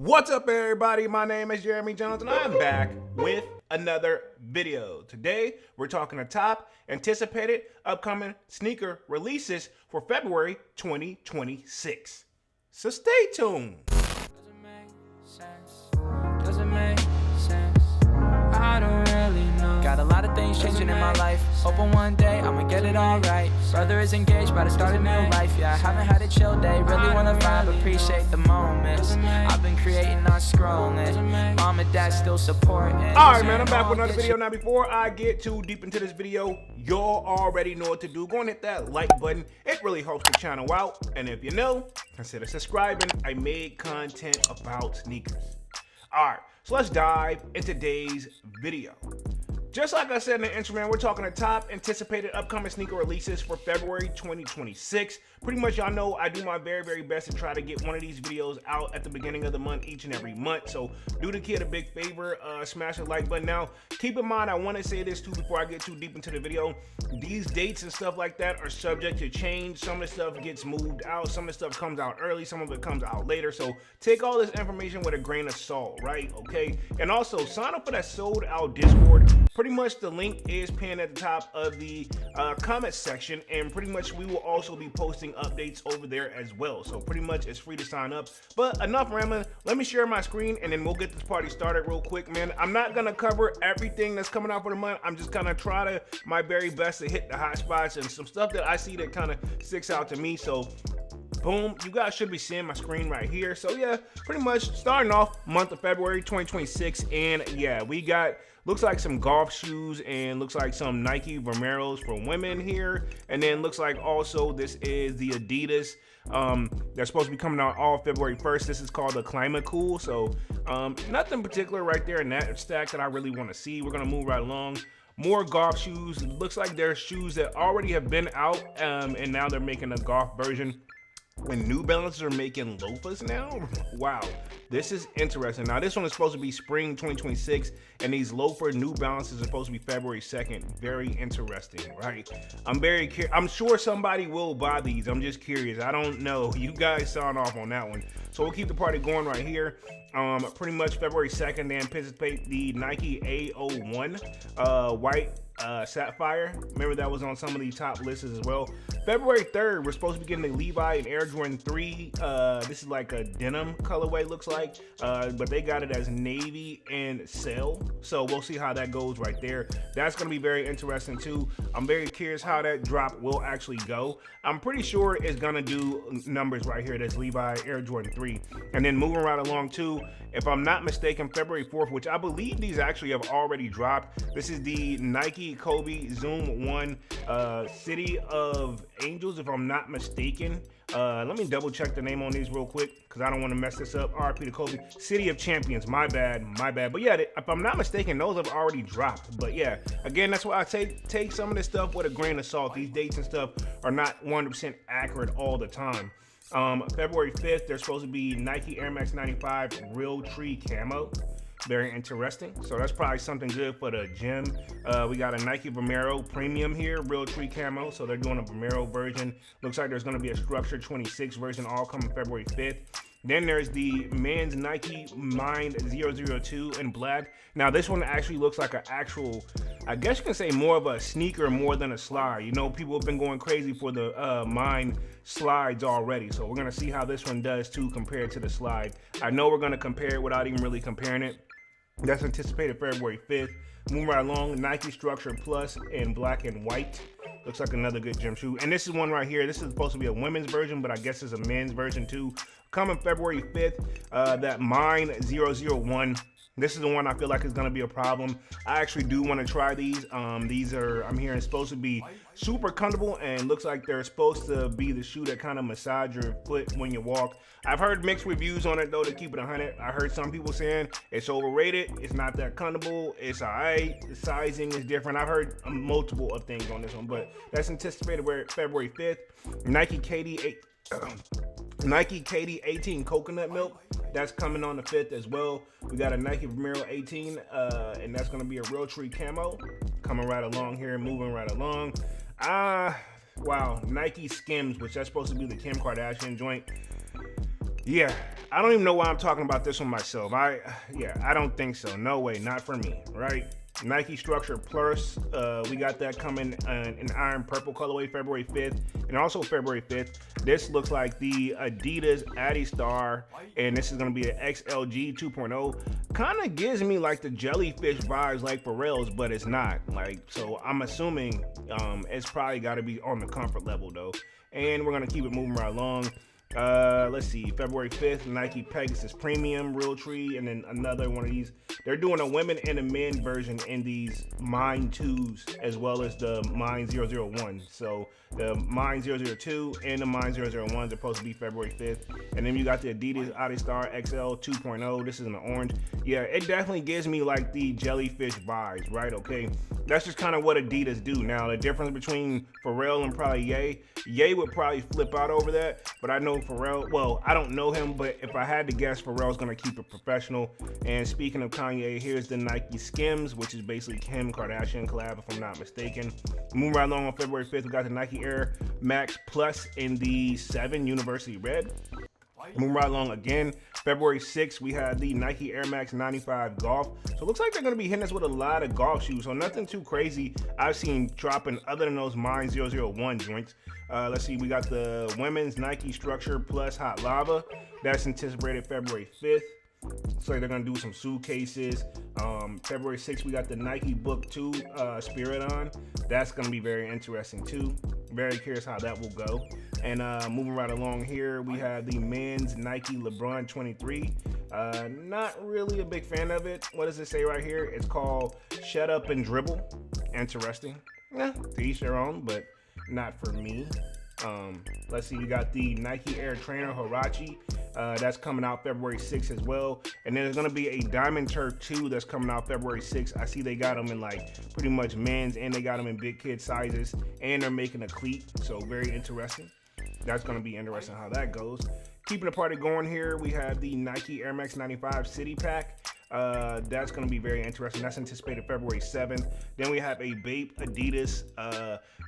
What's up, everybody? My name is Jeremy Jones and I'm back with another video. Today we're talking the top anticipated upcoming sneaker releases for February 2026. So stay tuned. Doesn't make sense. Doesn't make sense. I don't really know. Got a lot of things changing in my life. Hoping one day I'ma get it all right. Brother is engaged, about to start a new life. Yeah, I haven't had a chill day. Really wanna vibe, appreciate the moments. I've been creating, not scrolling. Mom and dad still supporting. Alright, man, I'm back with another video. Now, before I get too deep into this video, y'all already know what to do. Go and hit that like button. It really helps the channel out. And if you know, consider subscribing. I made content about sneakers. Alright, so let's dive into today's video. Just like I said in the intro, man, we're talking the top anticipated upcoming sneaker releases for February 2026. Pretty much, y'all know I do my very best to try to get one of these videos out at the beginning of the month each and every month. So do the kid a big favor, smash the like button. Now, keep in mind, I want to say this too before I get too deep into the video. These dates and stuff like that are subject to change. Some of the stuff gets moved out. Some of the stuff comes out early. Some of it comes out later. So take all this information with a grain of salt, right? Okay. And also sign up for that sold out Discord. Pretty much the link is pinned at the top of the comment section, and pretty much we will also be posting updates over there as well. So pretty much it's free to sign up. But enough rambling, let me share my screen and then we'll get this party started real quick, man. I'm not gonna cover everything that's coming out for the month. I'm just gonna try to my very best to hit the hot spots and some stuff that I see that kind of sticks out to me. So boom, you guys should be seeing my screen right here. So yeah, pretty much starting off month of February 2026, and yeah, we got looks like some golf shoes and looks like some Nike Vomeros for women here, and then looks like also this is the Adidas they're supposed to be coming out all February 1st. This is called the Climate Cool. So nothing particular right there in that stack that I really want to see. We're gonna move right along. More golf shoes. Looks like there's shoes that already have been out and now they're making a golf version. When New Balances are making loafers now, wow, this is interesting. Now this one is supposed to be spring 2026, and these loafer New Balances are supposed to be February 2nd. Very interesting, right? I'm very curious. I'm sure somebody will buy these. I'm just curious. I don't know. You guys sign off on that one. So we'll keep the party going right here. Pretty much February 2nd, they anticipate the Nike A01 white Sapphire. Remember that was on some of the top lists as well. February 3rd, we're supposed to be getting the Levi and Air Jordan 3. This is like a denim colorway, looks like, but they got it as navy and sail. So we'll see how that goes right there. That's going to be very interesting too. I'm very curious how that drop will actually go. I'm pretty sure it's going to do numbers right here. That's Levi Air Jordan 3. And then moving right along too, if I'm not mistaken, February 4th, which I believe these actually have already dropped. This is the Nike Kobe Zoom 1 City of Angels, if I'm not mistaken. Let me double check the name on these real quick because I don't want to mess this up. RP to Kobe. City of Champions. My bad. But yeah, if I'm not mistaken, those have already dropped. But yeah, again, that's why I take some of this stuff with a grain of salt. These dates and stuff are not 100% accurate all the time. February 5th, there's supposed to be Nike Air Max 95 Real Tree Camo. Very interesting. So that's probably something good for the gym. We got a Nike Vomero Premium here, Real Tree Camo. So they're doing a Vomero version. Looks like there's going to be a Structure 26 version all coming February 5th. Then there's the men's Nike Mind 002 in black. Now this one actually looks like an actual, I guess you can say more of a sneaker more than a slide. You know, people have been going crazy for the Mind slides already. So we're going to see how this one does too compared to the slide. I know we're going to compare it without even really comparing it. That's anticipated February 5th. Moving right along, Nike Structure Plus in black and white. Looks like another good gym shoe. And this is one right here. This is supposed to be a women's version, but I guess it's a men's version too. Coming February 5th, that Mine 001. This is the one I feel like is going to be a problem. I actually do want to try these. These are, I'm hearing, supposed to be super comfortable, and looks like they're supposed to be the shoe that kind of massage your foot when you walk. I've heard mixed reviews on it though, to keep it 100. I heard some people saying it's overrated, it's not that comfortable, it's alright, the sizing is different. I've heard multiple of things on this one, but that's anticipated February 5th. Nike KD 18 Coconut Milk. That's coming on the 5th as well. We got a Nike Vomero 18, and that's going to be a Real Tree Camo. Coming right along here, moving right along. Wow, Nike Skims, which that's supposed to be the Kim Kardashian joint. Yeah, I don't even know why I'm talking about this one myself. I don't think so. No way, not for me, right? Nike Structure Plus, we got that coming in iron purple colorway February 5th, and also February 5th. This looks like the Adidas Adistar, and this is going to be an XLG 2.0. Kind of gives me like the jellyfish vibes like Pharrell's, but it's not. Like, so I'm assuming it's probably got to be on the comfort level though. And we're going to keep it moving right along. Let's see, February 5th, Nike Pegasus Premium Realtree, and then another one of these. They're doing a women and a men version in these Mine 2s as well as the Mine 001. So the Mine 002 and the Mine 001 are supposed to be February 5th. And then you got the Adidas Adistar XL 2.0. This is in the orange. Yeah, it definitely gives me like the jellyfish vibes, right? Okay, that's just kind of what Adidas do. Now, the difference between Pharrell and probably Ye would probably flip out over that, but I know Pharrell, well, I don't know him, but if I had to guess, Pharrell's gonna keep it professional. And speaking of Kanye, here's the Nike Skims, which is basically Kim Kardashian collab, if I'm not mistaken. Moving right along on February 5th, we got the Nike Air Max Plus in the 7 University Red. Moving right along again, February 6th, we had the Nike Air Max 95 Golf. So it looks like they're going to be hitting us with a lot of golf shoes. So nothing too crazy I've seen dropping other than those Mine 001 joints. Let's see, we got the women's Nike Structure Plus Hot Lava. That's anticipated February 5th. So they're going to do some suitcases. February 6th, we got the Nike Book 2 Spirit on. That's going to be very interesting too. Very curious how that will go. And moving right along here, we have the men's Nike LeBron 23. Not really a big fan of it. What does it say right here? It's called Shut Up and Dribble. Interesting. To each their own, but not for me. Let's see, we got the Nike Air Trainer Huarache. That's coming out February 6th as well. And then there's going to be a Diamond Turf 2 that's coming out February 6th. I see they got them in like pretty much men's, and they got them in big kid sizes, and they're making a cleat. So very interesting. That's going to be interesting how that goes. Keeping the party going here, we have the Nike Air Max 95 City Pack. That's going to be very interesting. That's anticipated February 7th. Then we have a Bape Adidas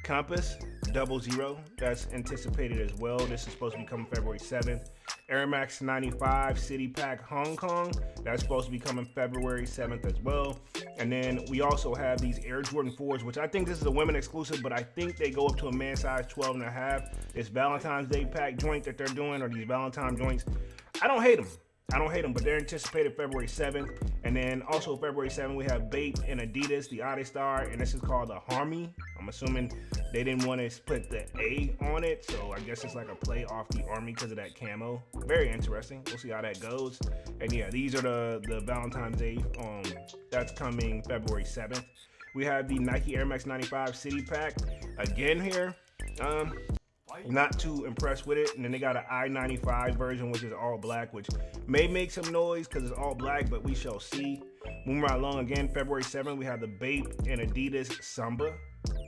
Compass 00. That's anticipated as well. This is supposed to be coming February 7th. Air Max 95 City Pack Hong Kong. That's supposed to be coming February 7th as well. And then we also have these Air Jordan 4s, which I think this is a women exclusive, but I think they go up to a man size 12.5. This Valentine's Day pack joint that they're doing, or these Valentine joints, I don't hate them, but they're anticipated February 7th. And then also February 7th, we have Bape and Adidas, the Adistar, and this is called the Harmy. I'm assuming they didn't want to put the A on it, so I guess it's like a play off the Army because of that camo. Very interesting. We'll see how that goes. And yeah, these are the Valentine's Day. That's coming February 7th. We have the Nike Air Max 95 City Pack again here. Not too impressed with it. And then they got an I-95 version, which is all black, which may make some noise because it's all black, but we shall see. Moving right along again, February 7th, we have the Bape and Adidas Samba.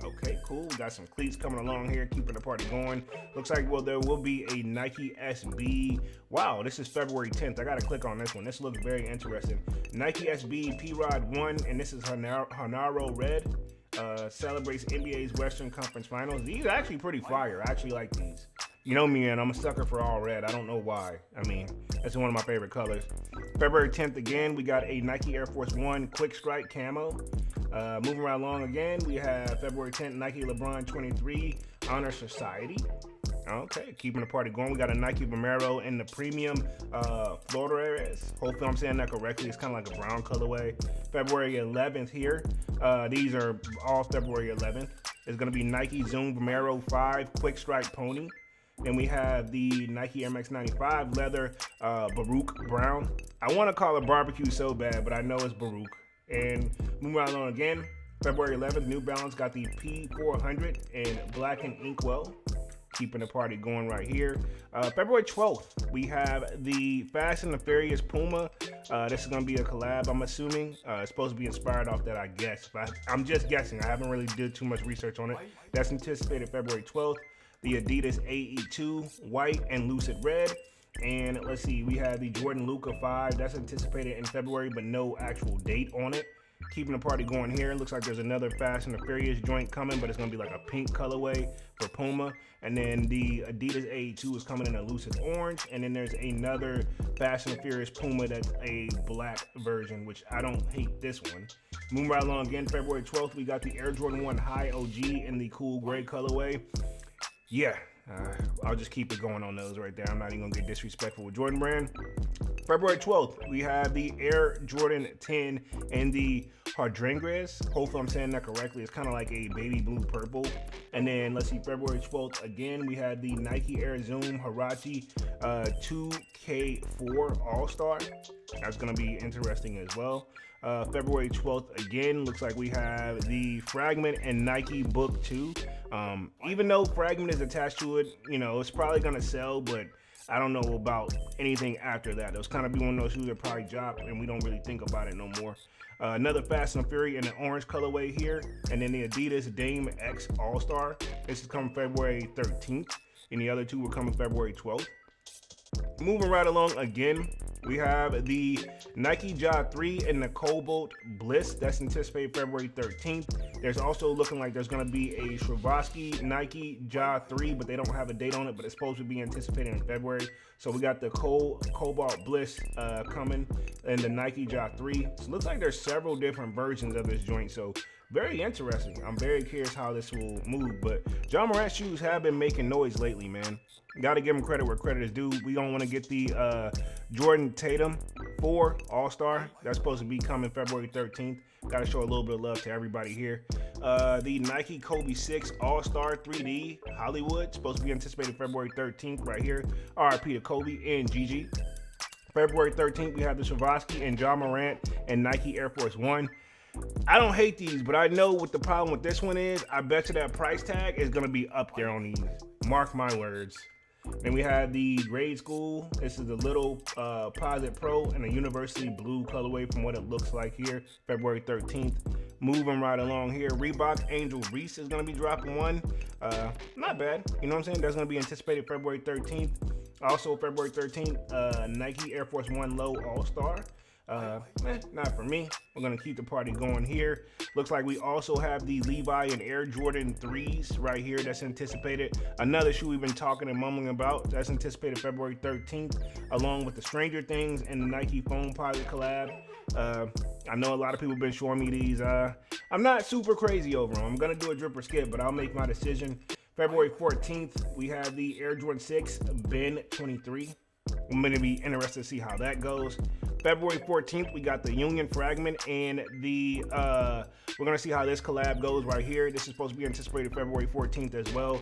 Okay, cool. We got some cleats coming along here, keeping the party going. Looks like, well, there will be a Nike SB. Wow, this is February 10th. I got to click on this one. This looks very interesting. Nike SB P-Rod 1, and this is Hanaro Red. Celebrates NBA's Western Conference Finals. These are actually pretty fire. I actually like these. You know me, and I'm a sucker for all red. I don't know why. I mean, that's one of my favorite colors. February 10th again, we got a Nike Air Force One Quick Strike Camo. Moving right along again, we have February 10th, Nike LeBron 23 Honor Society. Okay, keeping the party going. We got a Nike Vomero in the premium Flores. Hopefully I'm saying that correctly. It's kind of like a brown colorway. February 11th here. These are all February 11th. It's going to be Nike Zoom Vomero 5 Quick Strike Pony. Then we have the Nike Air Max 95 Leather Baroque Brown. I want to call it barbecue so bad, but I know it's Baroque. And moving right along again, February 11th, New Balance got the P400 in black and inkwell. Keeping the party going right here. February 12th, we have the Fast and the Furious Puma. This is going to be a collab, I'm assuming. It's supposed to be inspired off that, I guess. But I'm just guessing. I haven't really did too much research on it. That's anticipated February 12th. The Adidas AE2 White and Lucid Red. And let's see, we have the Jordan Luca 5. That's anticipated in February, but no actual date on it. Keeping the party going here. Looks like there's another Fast and the Furious joint coming, but it's gonna be like a pink colorway for Puma. And then the Adidas A2 is coming in a lucid orange. And then there's another Fast and the Furious Puma that's a black version, which I don't hate this one. Moving right along again, February 12th, we got the Air Jordan 1 High OG in the cool gray colorway. Yeah, I'll just keep it going on those right there. I'm not even gonna get disrespectful with Jordan Brand. February 12th, we have the Air Jordan 10 in the Hardringres. Hopefully I'm saying that correctly. It's kind of like a baby blue purple. And then let's see, February 12th, again, we had the Nike Air Zoom Huarache 2K4 All-Star. That's gonna be interesting as well. February 12th, again, looks like we have the Fragment and Nike Book 2. Even though Fragment is attached to it, you know, it's probably gonna sell, but I don't know about anything after that. Those kind of be one of those shoes that probably drop and we don't really think about it no more. Another Fast and Fury in the orange colorway here. And then the Adidas Dame X All-Star. This is coming February 13th. And the other two will come February 12th. Moving right along again, we have the Nike Ja 3 in the Cobalt Bliss. That's anticipated February 13th. There's also looking like there's going to be a Swarovski Nike Ja 3, but they don't have a date on it, but it's supposed to be anticipated in February. So we got the Cobalt Bliss coming in the Nike Ja 3. So it looks like there's several different versions of this joint. So very interesting. I'm very curious how this will move, but John Morant shoes have been making noise lately, man. Got to give him credit where credit is due. We don't want to get the Jordan Tatum 4 All-Star. That's supposed to be coming February 13th. Got to show a little bit of love to everybody here. The Nike Kobe 6 All-Star 3D Hollywood. Supposed to be anticipated February 13th right here. RIP to Kobe and Gigi. February 13th, we have the Swarovski and John Morant and Nike Air Force 1. I don't hate these, but I know what the problem with this one is. I bet you that price tag is going to be up there on these. Mark my words. Then we have the Grade School. This is the Little Posit Pro in a University Blue colorway from what it looks like here, February 13th. Moving right along here, Reebok Angel Reese is going to be dropping one. Not bad. You know what I'm saying? That's going to be anticipated February 13th. Also, February 13th, Nike Air Force 1 Low All-Star. Not for me. We're gonna keep the party going here. Looks like we also have the Levi and Air Jordan 3s right here. That's anticipated. Another shoe we've been talking and mumbling about. That's anticipated February 13th, along with the Stranger Things and the Nike Foam Pilot collab. I know a lot of people have been showing me these. I'm not super crazy over them. I'm gonna do a drip or skip, but I'll make my decision. February 14th, we have the Air Jordan 6 Ben 23. I'm going to be interested to see how that goes. February 14th, we got the Union Fragment and the, we're going to see how this collab goes right here. This is supposed to be anticipated February 14th as well.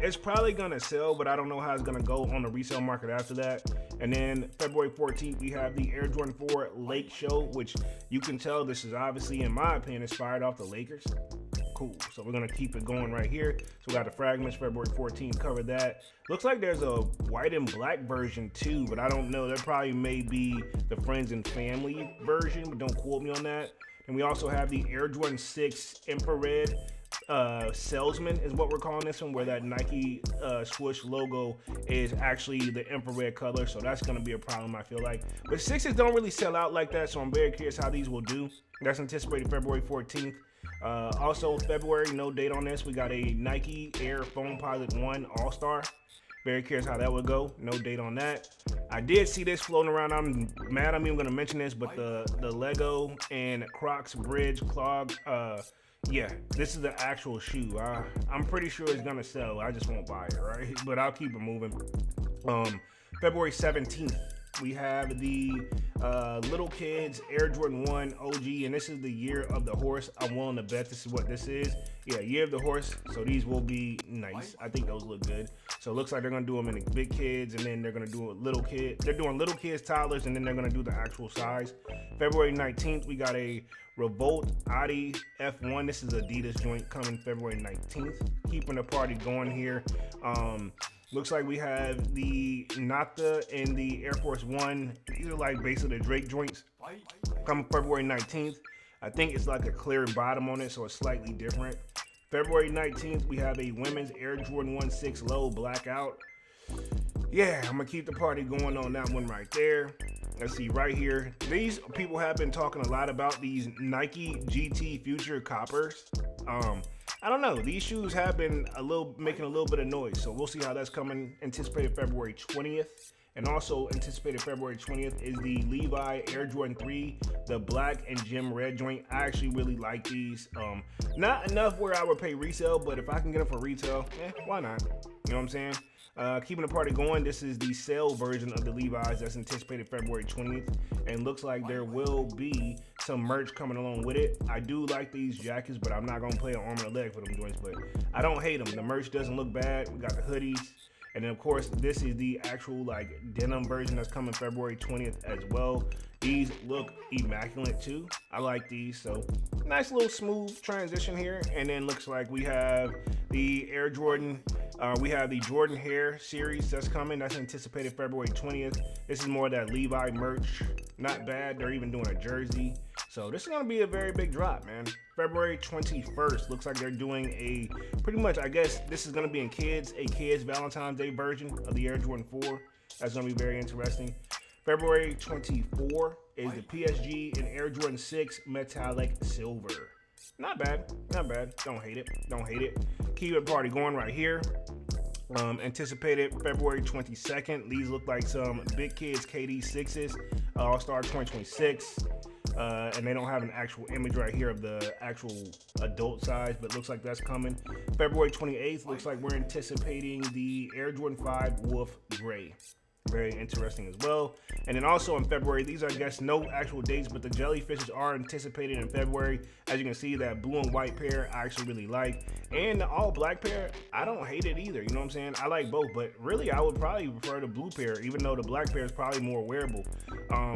It's probably going to sell, but I don't know how it's going to go on the resale market after that. And then February 14th, we have the Air Jordan 4 Lake Show, which you can tell this is obviously, in my opinion, inspired off the Lakers. Cool. So we're going to keep it going right here. So we got the Fragments, February 14th, covered that. Looks like there's a white and black version too, but I don't know. That probably may be the friends and family version, but don't quote me on that. And we also have the Air Jordan 6 Infrared Salesman is what we're calling this one, where that Nike swoosh logo is actually the infrared color. So that's going to be a problem, I feel like. But 6s don't really sell out like that, so I'm very curious how these will do. That's anticipated February 14th. Also February, no date on this. We got a Nike Air Foam Pilot 1 All-Star. Very curious how that would go. No date on that. I did see this floating around. I'm mad I'm even going to mention this, but the Lego and Crocs Bridge Clog, yeah, this is the actual shoe. I'm pretty sure it's going to sell. I just won't buy it, right? But I'll keep it moving. February 17th. We have the Little Kids Air Jordan 1 OG, and this is the Year of the Horse. I'm willing to bet this is what this is. Yeah, Year of the Horse. So these will be nice. I think those look good. So it looks like they're going to do them in the big kids, and then they're going to do a little kid. They're doing little kids, toddlers, and then they're going to do the actual size. February 19th, we got a Revolt Adi F1. This is Adidas joint coming February 19th. Keeping the party going here. Looks like we have the Nata and the Air Force 1. These are like basically the Drake joints. Coming February 19th. I think it's like a clear bottom on it, so it's slightly different. February 19th, we have a women's Air Jordan 1.6 Low Blackout. Yeah, I'm going to keep the party going on that one right there. Let's see right here. These people have been talking a lot about these Nike GT Future Coppers. I don't know. These shoes have been making a little bit of noise, so we'll see how that's coming. Anticipated February 20th. And also anticipated February 20th is the Levi Air Jordan 3, the black and gem red joint. I actually really like these. Not enough where I would pay resale, but if I can get them for retail, why not? You know what I'm saying? Keeping the party going, this is the sale version of the Levi's that's anticipated February 20th, and looks like there will be some merch coming along with it. I do like these jackets, but I'm not gonna play an arm and a leg for them joints, but I don't hate them. The merch doesn't look bad. We got the hoodies. And then of course, this is the actual like denim version that's coming February 20th as well. These look immaculate too. I like these, so nice little smooth transition here. And then looks like we have the Air Jordan, we have the Jordan Hair series that's coming. That's anticipated February 20th. This is more of that Levi merch. Not bad. They're even doing a jersey. So this is gonna be a very big drop, man. February 21st, looks like they're doing a, pretty much, I guess this is gonna be a kids Valentine's Day version of the Air Jordan 4. That's gonna be very interesting. February 24 is the PSG and Air Jordan 6 metallic silver. Not bad, not bad. Don't hate it, don't hate it. Keep the party going right here. Anticipated February 22nd. These look like some big kids KD 6s, All-Star 2026. And they don't have an actual image right here of the actual adult size, but looks like that's coming. February 28th, looks like we're anticipating the Air Jordan 5 Wolf Gray. Very interesting as well. And then also in February, these are, I guess, no actual dates, but the jellyfishes are anticipated in February. As you can see, that blue and white pair I actually really like. And the all black pair, I don't hate it either. You know what I'm saying? I like both, but really I would probably prefer the blue pair, even though the black pair is probably more wearable.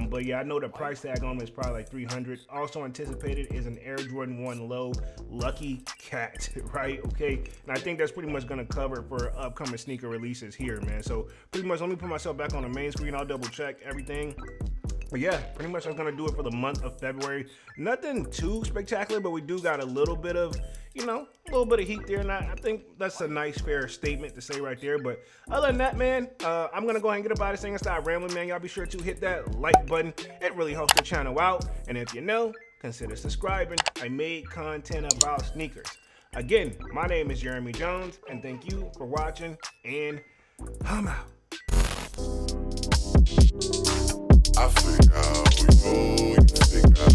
But yeah, I know the price tag on them is probably like $300. Also anticipated is an Air Jordan 1 Low Lucky Cat, right? Okay. And I think that's pretty much going to cover for upcoming sneaker releases here, man. So pretty much, let me put myself back on the main screen. I'll double check everything. But yeah, pretty much that's gonna do it for the month of February. Nothing too spectacular, but we do got a little bit of, you know, a little bit of heat there. And I think that's a nice, fair statement to say right there. But other than that, man, I'm gonna go ahead and get up out of this thing and start rambling, man. Y'all be sure to hit that like button. It really helps the channel out. And if you know, consider subscribing. I made content about sneakers. Again, my name is Jeremy Jones, and thank you for watching, and I'm out. I figure out we go, you figure out.